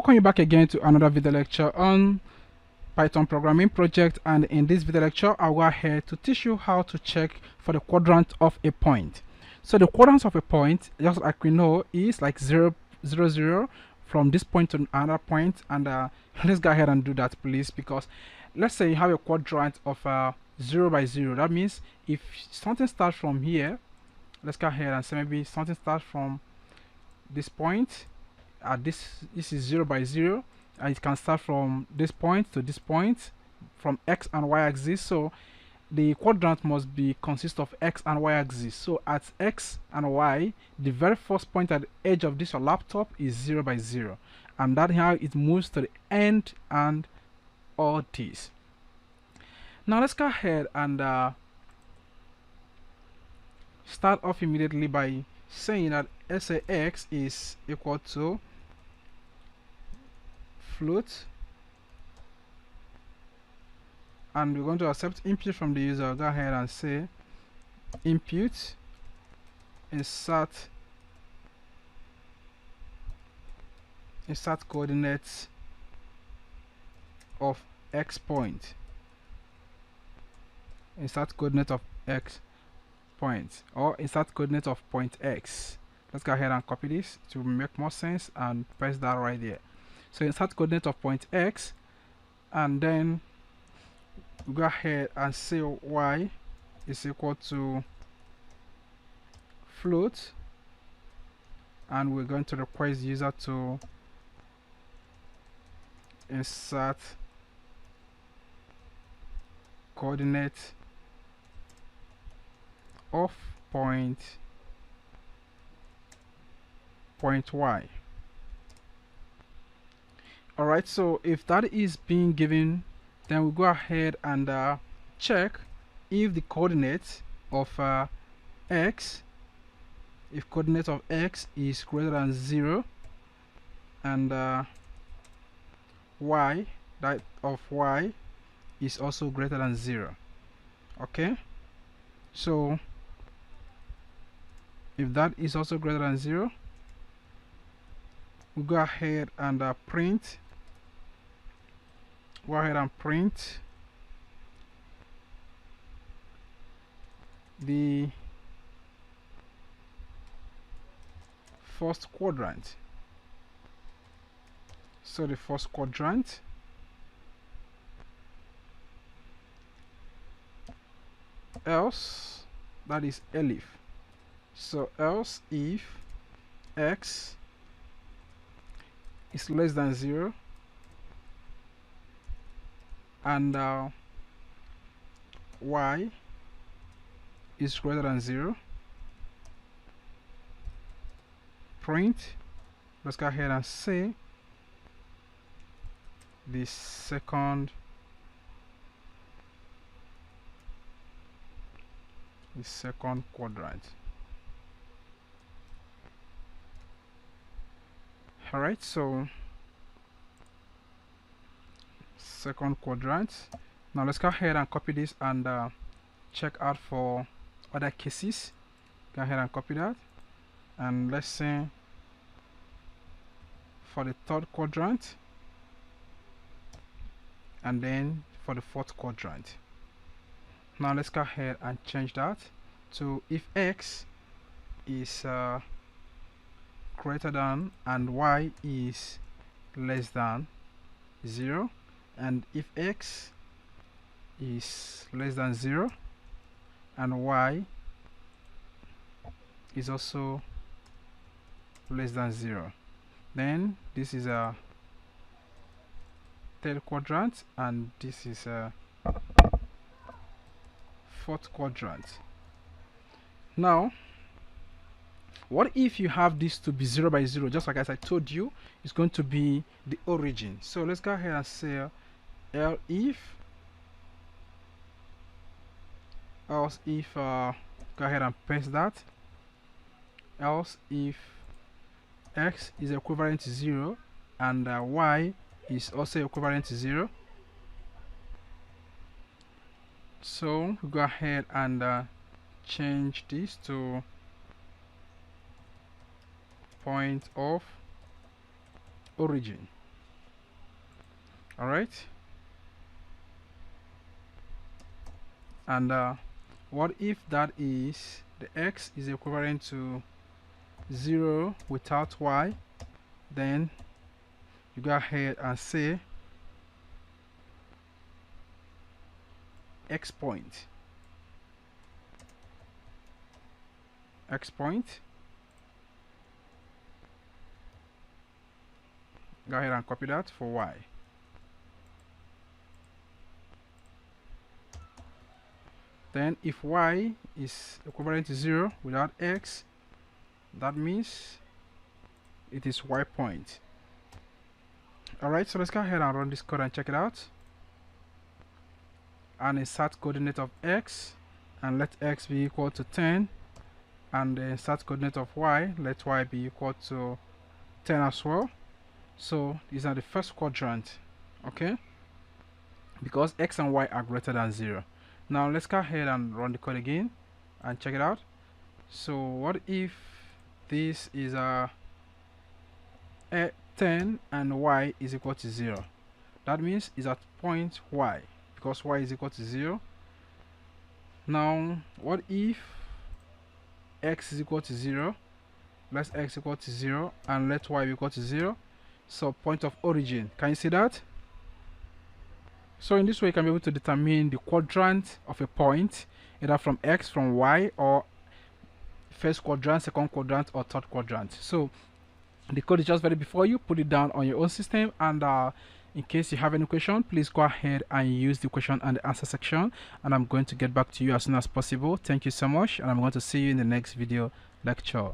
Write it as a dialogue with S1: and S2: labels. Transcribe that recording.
S1: Welcome you back again to another video lecture on Python programming project, and in this video lecture I'll go ahead to teach you how to check for the quadrant of a point. So the quadrant of a point, just like we know, is like 0, 0, 0 from this point to another point, and let's go ahead and do that please, because let's say you have a quadrant of 0 by 0. That means if something starts from here, let's go ahead and say maybe something starts from this point. This is 0 by 0, and it can start from this point to this point from x and y axis. So the quadrant must be consist of x and y axis. So at x and y, the very first point at the edge of this laptop is 0 by 0, and that's how it moves to the end and all this. Now let's go ahead and start off immediately by saying that x is equal to float, and we're going to accept input from the user. Go ahead and say input insert coordinates of x point, insert coordinate of x point, or insert coordinate of point x. Let's go ahead and copy this to make more sense and press that right there. So insert coordinate of point x, and then we go ahead and say y is equal to float, and we're going to request the user to insert coordinate of point y. Alright, so if that is being given, then we go ahead and check if the coordinate of x, if coordinate of x is greater than 0, and y, that of y is also greater than 0. Okay, so if that is also greater than 0, we go ahead and print the first quadrant. So the first quadrant else, that is elif. So else if x is less than 0 and y is greater than 0, print, let's go ahead and say the second quadrant. Alright, so second quadrant. Now let's go ahead and copy this and check out for other cases. Go ahead and copy that, and let's say for the third quadrant, and then for the fourth quadrant. Now let's go ahead and change that to if x is greater than and y is less than 0, and if x is less than 0 and y is also less than 0, then this is a third quadrant, and this is a fourth quadrant. Now what if you have this to be 0 by 0? Just like as I told you, it's going to be the origin. So let's go ahead and say else if go ahead and paste that, else if x is equivalent to 0 and y is also equivalent to 0. So we go ahead and change this to point of origin. All right. And what if that is the x is equivalent to 0 without y? Then you go ahead and say x point. X point. Go ahead and copy that for y. Then if y is equivalent to 0 without x, that means it is y point. Alright, so let's go ahead and run this code and check it out. And insert coordinate of x, and let x be equal to 10, and the insert coordinate of y, let y be equal to 10 as well. So these are the first quadrant, okay, because x and y are greater than 0. Now let's go ahead and run the code again and check it out. So what if this is a 10 and y is equal to 0? That means it's at point y, because y is equal to 0. Now what if x is equal to 0? Let x equal to 0 and let y equal to 0. So point of origin, can you see that? So in this way you can be able to determine the quadrant of a point, either from x, from y, or first quadrant, second quadrant, or third quadrant. So the code is just ready before you. Put it down on your own system, and in case you have any question, please go ahead and use the question and the answer section, and I'm going to get back to you as soon as possible. Thank you so much, and I'm going to see you in the next video lecture.